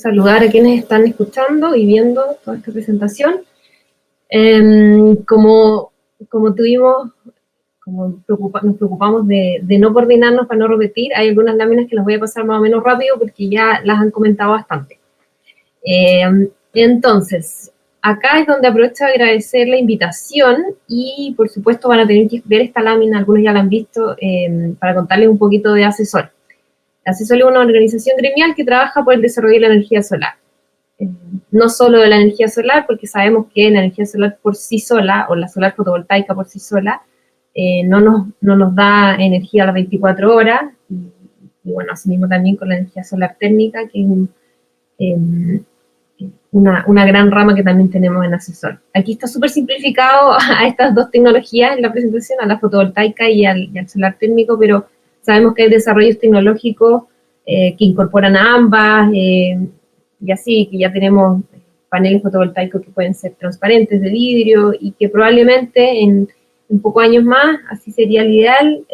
saludar a quienes están escuchando y viendo toda esta presentación. Como tuvimos, nos preocupamos de no coordinarnos para no repetir, hay algunas láminas que las voy a pasar más o menos rápido porque ya las han comentado bastante. Entonces, acá es donde aprovecho de agradecer la invitación y, por supuesto, van a tener que ver esta lámina, algunos ya la han visto, para contarles un poquito de Asesol. Asesol es una organización gremial que trabaja por el desarrollo de la energía solar. No solo de la energía solar, porque sabemos que la energía solar por sí sola, o la solar fotovoltaica por sí sola, no nos da energía a las 24 horas, y bueno, asimismo también con la energía solar térmica, que es una gran rama que también tenemos en Asesol. Aquí está súper simplificado a estas dos tecnologías en la presentación, a la fotovoltaica y al solar térmico, pero sabemos que hay desarrollos tecnológicos que incorporan a ambas, y así, que ya tenemos paneles fotovoltaicos que pueden ser transparentes de vidrio y que probablemente en pocos años más, así sería el ideal,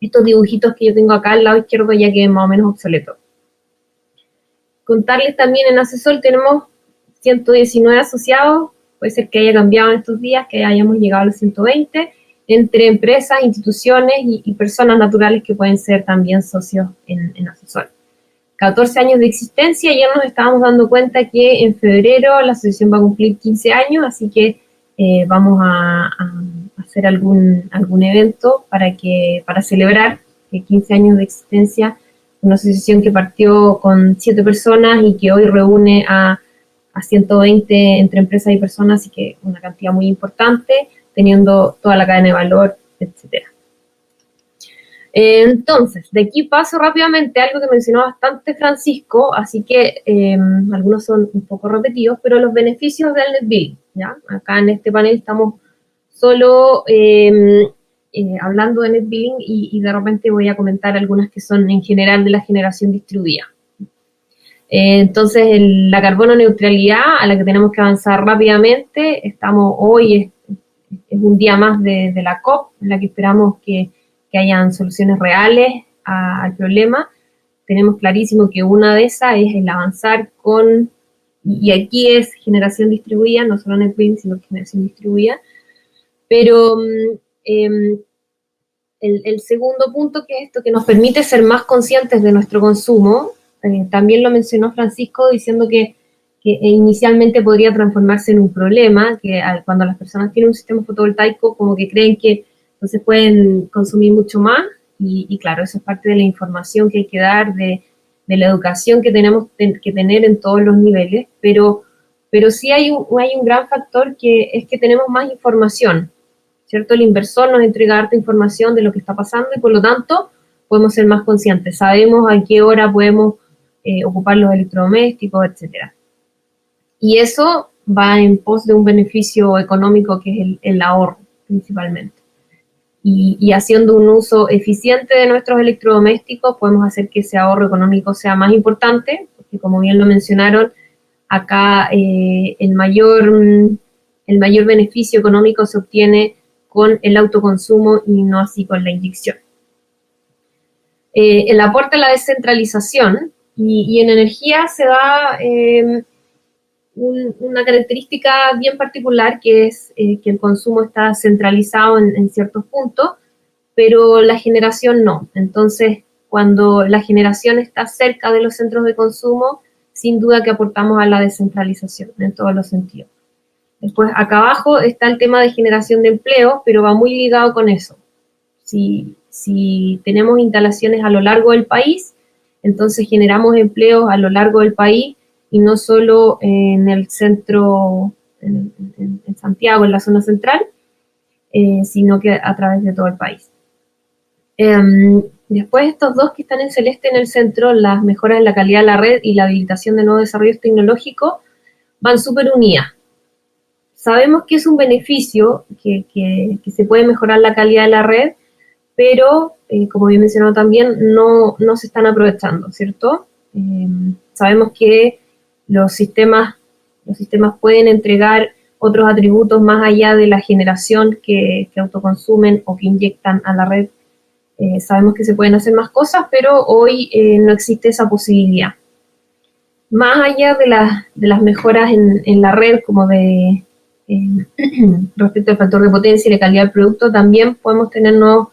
estos dibujitos que yo tengo acá al lado izquierdo ya queden más o menos obsoletos. Contarles también en Asesol tenemos 119 asociados, puede ser que haya cambiado en estos días, que hayamos llegado a los 120, entre empresas, instituciones y personas naturales que pueden ser también socios en Asesol. 14 años de existencia, ya nos estábamos dando cuenta que en febrero la asociación va a cumplir 15 años, así que vamos a hacer algún evento para celebrar 15 años de existencia, una asociación que partió con 7 personas y que hoy reúne a 120 entre empresas y personas, así que una cantidad muy importante, teniendo toda la cadena de valor, etcétera. Entonces, de aquí paso rápidamente a algo que mencionó bastante Francisco, así que algunos son un poco repetidos, pero los beneficios del net billing, ¿ya? Acá en este panel estamos solo hablando de net billing y de repente voy a comentar algunas que son en general de la generación distribuida. Entonces, la carbono neutralidad a la que tenemos que avanzar rápidamente, hoy es un día más de la COP, en la que esperamos que hayan soluciones reales al problema. Tenemos clarísimo que una de esas es el avanzar y aquí es generación distribuida, no solo net billing, sino generación distribuida, pero el segundo punto, que es esto que nos permite ser más conscientes de nuestro consumo, también lo mencionó Francisco diciendo que inicialmente podría transformarse en un problema, que cuando las personas tienen un sistema fotovoltaico como que creen que entonces pueden consumir mucho más, y claro, eso es parte de la información que hay que dar, de la educación que tenemos que tener en todos los niveles, pero sí hay un gran factor que es que tenemos más información, ¿cierto? El inversor nos entrega harta información de lo que está pasando y por lo tanto podemos ser más conscientes, sabemos a qué hora podemos ocupar los electrodomésticos, etcétera. Y eso va en pos de un beneficio económico que es el ahorro, principalmente. Y haciendo un uso eficiente de nuestros electrodomésticos podemos hacer que ese ahorro económico sea más importante, porque como bien lo mencionaron, acá el mayor beneficio económico se obtiene con el autoconsumo y no así con la inyección. El aporte a la descentralización y en energía se da una característica bien particular, que es que el consumo está centralizado en ciertos puntos, pero la generación no. Entonces, cuando la generación está cerca de los centros de consumo, sin duda que aportamos a la descentralización en todos los sentidos. Después, acá abajo está el tema de generación de empleo, pero va muy ligado con eso. Si tenemos instalaciones a lo largo del país, entonces generamos empleos a lo largo del país, y no solo en el centro, en Santiago, en la zona central, sino que a través de todo el país. Después, estos dos que están en celeste en el centro, las mejoras en la calidad de la red y la habilitación de nuevos desarrollos tecnológicos, van súper unidas. Sabemos que es un beneficio, que se puede mejorar la calidad de la red, pero, como bien mencionado también, no se están aprovechando, ¿cierto? Sabemos que los sistemas pueden entregar otros atributos más allá de la generación que autoconsumen o que inyectan a la red. Sabemos que se pueden hacer más cosas, pero hoy no existe esa posibilidad. más allá de las mejoras en la red, como de respecto al factor de potencia y la calidad del producto, también podemos tener nuevos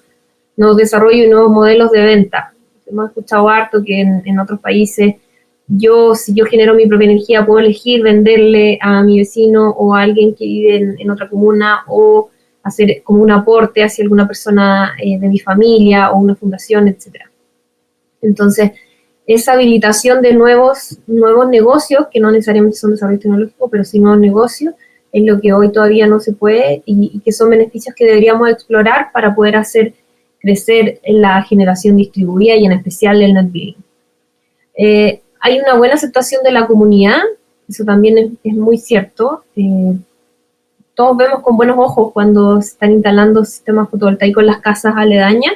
desarrollos y nuevos modelos de venta. Hemos escuchado harto que en otros países, si yo genero mi propia energía, puedo elegir venderle a mi vecino o a alguien que vive en otra comuna, o hacer como un aporte hacia alguna persona de mi familia o una fundación, etcétera. Entonces, esa habilitación de nuevos negocios, que no necesariamente son desarrollo tecnológico, pero sí nuevos negocios, es lo que hoy todavía no se puede y que son beneficios que deberíamos explorar para poder hacer crecer la generación distribuida y en especial el net billing. Hay una buena aceptación de la comunidad, eso también es muy cierto. Todos vemos con buenos ojos cuando se están instalando sistemas fotovoltaicos en las casas aledañas,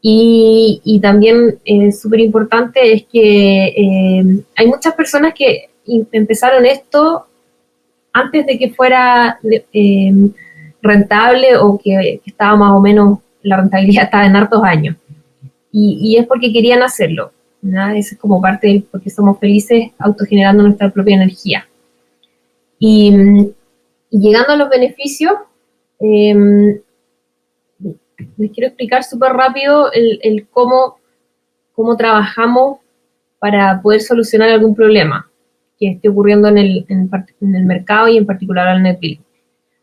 y también súper importante es que hay muchas personas que empezaron esto antes de que fuera rentable, o que estaba más o menos, la rentabilidad estaba en hartos años. Y es porque querían hacerlo, ¿no? Eso es como parte de porque somos felices autogenerando nuestra propia energía. Y llegando a los beneficios, les quiero explicar súper rápido el cómo trabajamos para poder solucionar algún problema que esté ocurriendo en el mercado y en particular al net billing.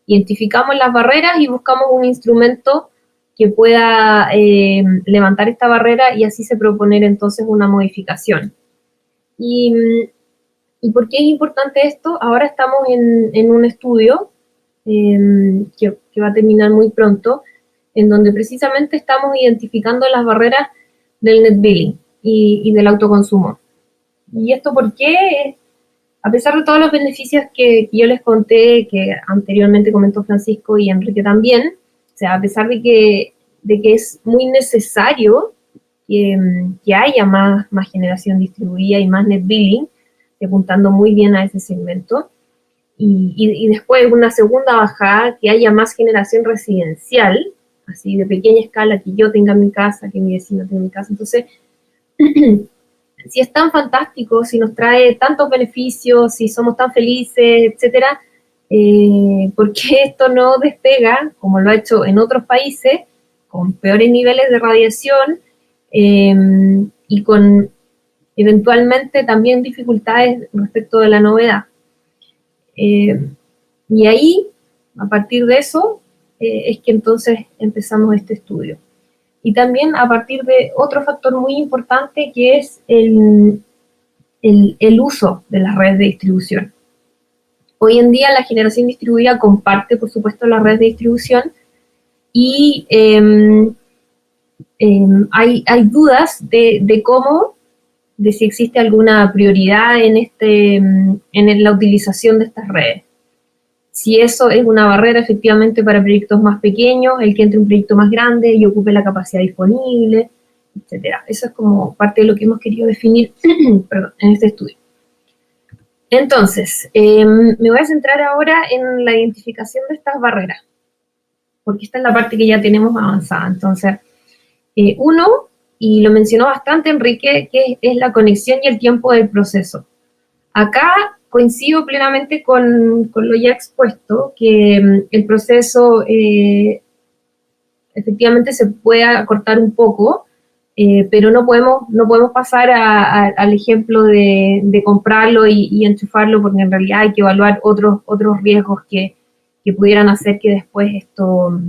Identificamos las barreras y buscamos un instrumento que pueda levantar esta barrera, y así se proponer entonces una modificación. ¿Y por qué es importante esto? Ahora estamos en un estudio que va a terminar muy pronto, en donde precisamente estamos identificando las barreras del net billing y del autoconsumo. ¿Y esto por qué? A pesar de todos los beneficios que yo les conté, que anteriormente comentó Francisco y Enrique también, o sea, a pesar de que es muy necesario que haya más generación distribuida y más net billing, apuntando muy bien a ese segmento, y después una segunda bajada, que haya más generación residencial, así de pequeña escala, que yo tenga en mi casa, que mi vecino tenga en mi casa. Entonces, si es tan fantástico, si nos trae tantos beneficios, si somos tan felices, etcétera, ¿por qué esto no despega, como lo ha hecho en otros países, con peores niveles de radiación y con eventualmente también dificultades respecto de la novedad? Y ahí, a partir de eso, es que entonces empezamos este estudio. Y también a partir de otro factor muy importante, que es el uso de las redes de distribución. Hoy en día la generación distribuida comparte, por supuesto, las redes de distribución, y hay dudas de si existe alguna prioridad en la utilización de estas redes. Si eso es una barrera efectivamente para proyectos más pequeños, el que entre un proyecto más grande y ocupe la capacidad disponible, etcétera. Eso es como parte de lo que hemos querido definir en este estudio. Entonces, me voy a centrar ahora en la identificación de estas barreras, porque esta es la parte que ya tenemos avanzada. Entonces, uno, y lo mencionó bastante Enrique, que es la conexión y el tiempo del proceso. Acá coincido plenamente con lo ya expuesto, que el proceso efectivamente se puede acortar un poco, pero no podemos pasar al ejemplo de comprarlo y enchufarlo, porque en realidad hay que evaluar otros riesgos que pudieran hacer que después esto,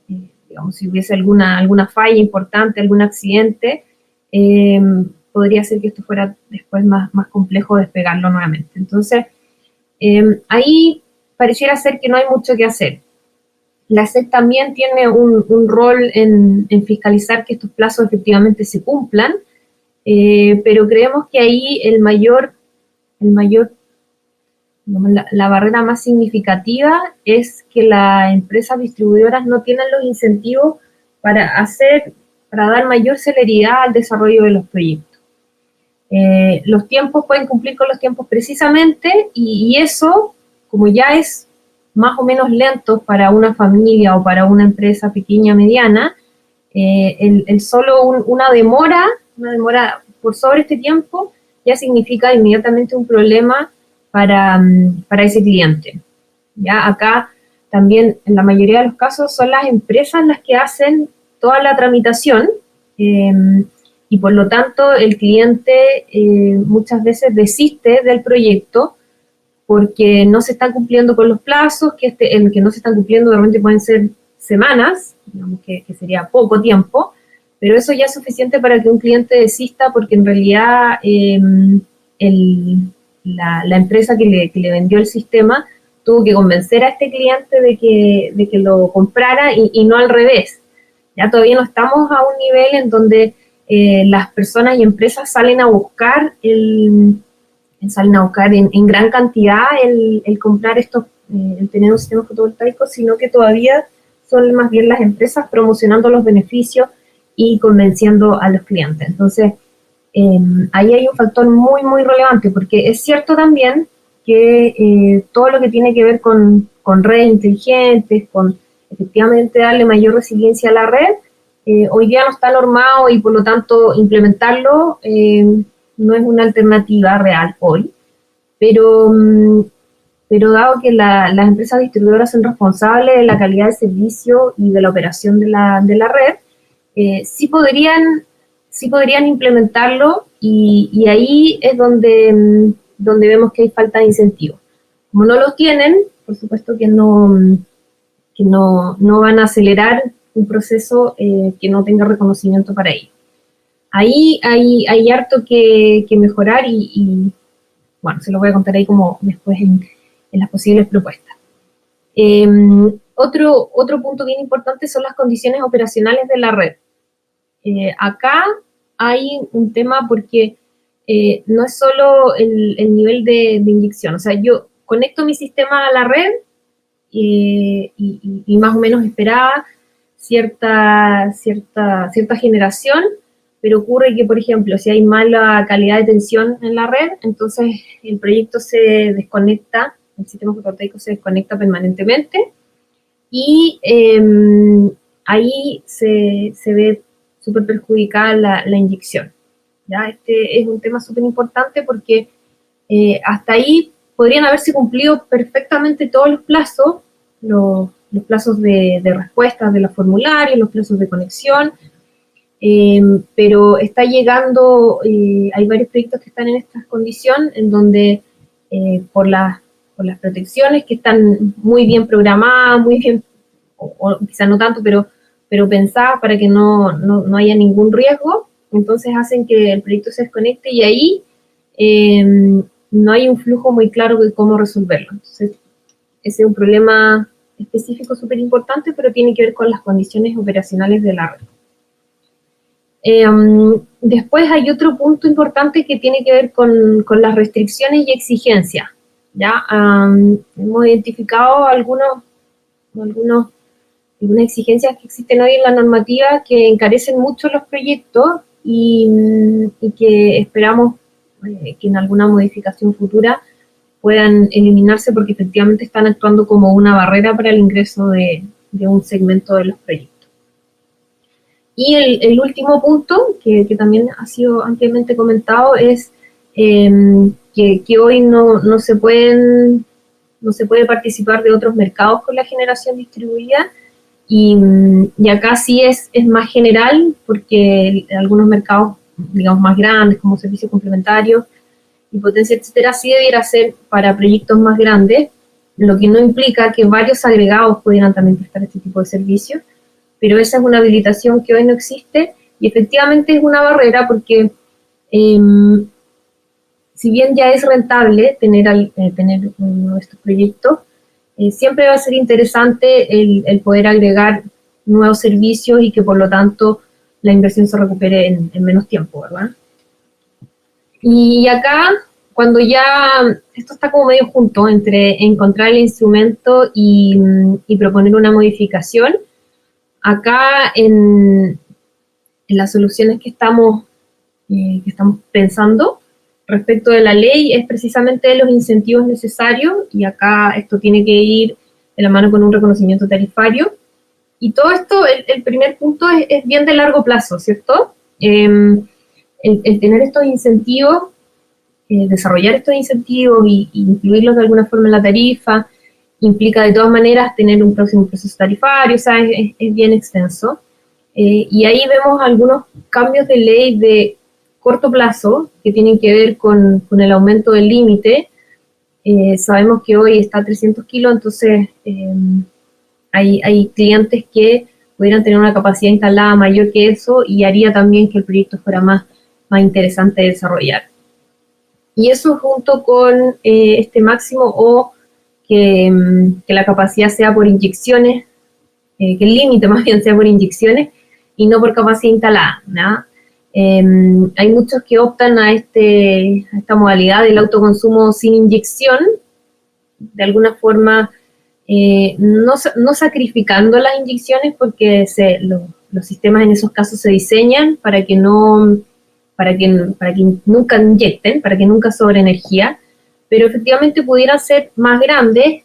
digamos, si hubiese alguna falla importante, algún accidente, podría ser que esto fuera después más complejo despegarlo nuevamente. Entonces, ahí pareciera ser que no hay mucho que hacer. La SEC también tiene un rol en fiscalizar que estos plazos efectivamente se cumplan, pero creemos que ahí la barrera más significativa es que las empresas distribuidoras no tienen los incentivos para dar mayor celeridad al desarrollo de los proyectos. Los tiempos pueden cumplir con los tiempos precisamente, y eso, como ya es más o menos lento para una familia o para una empresa pequeña, mediana, el solo una demora por sobre este tiempo ya significa inmediatamente un problema para ese cliente. Ya acá también en la mayoría de los casos son las empresas las que hacen toda la tramitación, y por lo tanto el cliente muchas veces desiste del proyecto porque no se están cumpliendo con los plazos, en que no se están cumpliendo realmente pueden ser semanas, digamos que sería poco tiempo, pero eso ya es suficiente para que un cliente desista porque en realidad la empresa que le vendió el sistema tuvo que convencer a este cliente de que lo comprara y no al revés. Ya todavía no estamos a un nivel en donde las personas y empresas salen a buscar en gran cantidad el comprar el tener un sistema fotovoltaico, sino que todavía son más bien las empresas promocionando los beneficios y convenciendo a los clientes. Entonces, ahí hay un factor muy, muy relevante, porque es cierto también que todo lo que tiene que ver con redes inteligentes, con efectivamente darle mayor resiliencia a la red, hoy día no está normado y por lo tanto implementarlo no es una alternativa real hoy, pero, pero dado que las empresas distribuidoras son responsables de la calidad del servicio y de la operación de la red, sí podrían implementarlo y ahí es donde vemos que hay falta de incentivos. Como no los tienen, por supuesto que no van a acelerar un proceso que no tenga reconocimiento para ello. Ahí hay harto que mejorar bueno, se lo voy a contar ahí como después en las posibles propuestas. Otro punto bien importante son las condiciones operacionales de la red. Acá hay un tema porque no es solo el nivel de inyección, o sea, yo conecto mi sistema a la red y más o menos esperaba cierta generación, pero ocurre que, por ejemplo, si hay mala calidad de tensión en la red, entonces el proyecto se desconecta, el sistema fotovoltaico se desconecta permanentemente y ahí se ve súper perjudicada la inyección. ¿Ya? Este es un tema súper importante porque hasta ahí podrían haberse cumplido perfectamente todos los plazos, los plazos de respuesta de los formularios, los plazos de conexión, pero está llegando, hay varios proyectos que están en esta condición, en donde por las protecciones que están muy bien programadas, muy bien, o quizás no tanto, pero pensadas para que no haya ningún riesgo, entonces hacen que el proyecto se desconecte y ahí no hay un flujo muy claro de cómo resolverlo. Entonces, ese es un problema específico súper importante, pero tiene que ver con las condiciones operacionales de la red. Después hay otro punto importante que tiene que ver con las restricciones y exigencias. ¿Ya? Hemos identificado algunas exigencias que existen hoy en la normativa que encarecen mucho los proyectos y que esperamos que en alguna modificación futura puedan eliminarse porque efectivamente están actuando como una barrera para el ingreso de un segmento de los proyectos. Y el último punto, que también ha sido ampliamente comentado, es que hoy no se puede participar de otros mercados con la generación distribuida, y acá sí es más general, porque algunos mercados, digamos, más grandes, como servicios complementarios y potencia, etcétera, sí debiera ser para proyectos más grandes, lo que no implica que varios agregados pudieran también prestar este tipo de servicios, pero esa es una habilitación que hoy no existe y efectivamente es una barrera porque si bien ya es rentable tener uno de estos proyectos, siempre va a ser interesante el poder agregar nuevos servicios y que por lo tanto la inversión se recupere en menos tiempo, ¿verdad? Y acá, cuando ya esto está como medio junto entre encontrar el instrumento y proponer una modificación, acá en las soluciones que estamos pensando respecto de la ley es precisamente los incentivos necesarios, y acá esto tiene que ir de la mano con un reconocimiento tarifario. Y todo esto, el primer punto es bien de largo plazo, ¿cierto? El tener estos incentivos desarrollar estos incentivos y incluirlos de alguna forma en la tarifa, implica de todas maneras tener un próximo proceso tarifario, o sea, es bien extenso. Y ahí vemos algunos cambios de ley de corto plazo que tienen que ver con el aumento del límite. Sabemos que hoy está a 300 kilos, entonces hay clientes que pudieran tener una capacidad instalada mayor que eso y haría también que el proyecto fuera más interesante de desarrollar. Y eso junto con este máximo o que la capacidad sea por inyecciones, que el límite más bien sea por inyecciones y no por capacidad instalada, ¿no? Hay muchos que optan a esta modalidad del autoconsumo sin inyección, de alguna forma no sacrificando las inyecciones porque los sistemas en esos casos se diseñan para que nunca inyecten, para que nunca sobre energía, pero efectivamente pudieran ser más grandes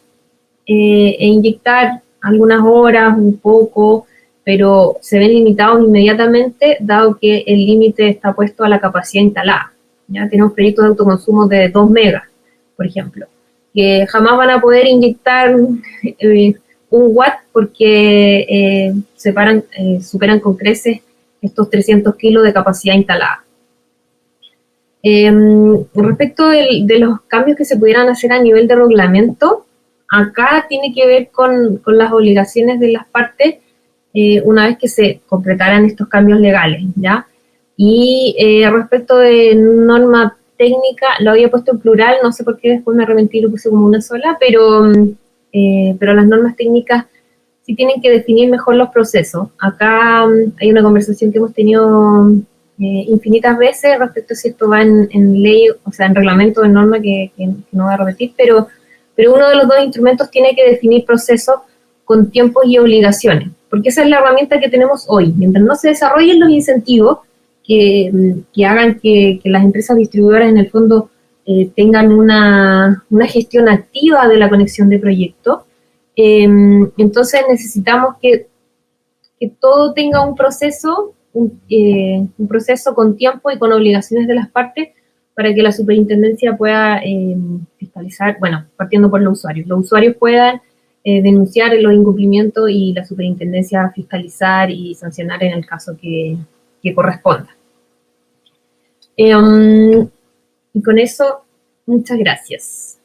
e inyectar algunas horas, un poco, pero se ven limitados inmediatamente, dado que el límite está puesto a la capacidad instalada. ¿Ya? Tenemos proyectos de autoconsumo de 2 megas, por ejemplo, que jamás van a poder inyectar 1 watt porque superan con creces estos 300 kilos de capacidad instalada. Respecto de los cambios que se pudieran hacer a nivel de reglamento, acá tiene que ver con las obligaciones de las partes una vez que se concretaran estos cambios legales, ¿ya? Y respecto de norma técnica, lo había puesto en plural, no sé por qué después me arrepentí y lo puse como una sola, pero las normas técnicas sí tienen que definir mejor los procesos. Acá hay una conversación que hemos tenido infinitas veces respecto a si esto va en ley, o sea, en reglamento, en norma, que no voy a repetir, pero uno de los dos instrumentos tiene que definir procesos con tiempos y obligaciones, porque esa es la herramienta que tenemos hoy. Mientras no se desarrollen los incentivos que hagan que las empresas distribuidoras en el fondo tengan una gestión activa de la conexión de proyectos, entonces necesitamos que todo tenga un proceso con tiempo y con obligaciones de las partes para que la superintendencia pueda fiscalizar, bueno, partiendo por los usuarios. Los usuarios puedan denunciar los incumplimientos y la superintendencia fiscalizar y sancionar en el caso que corresponda. Y con eso, muchas gracias.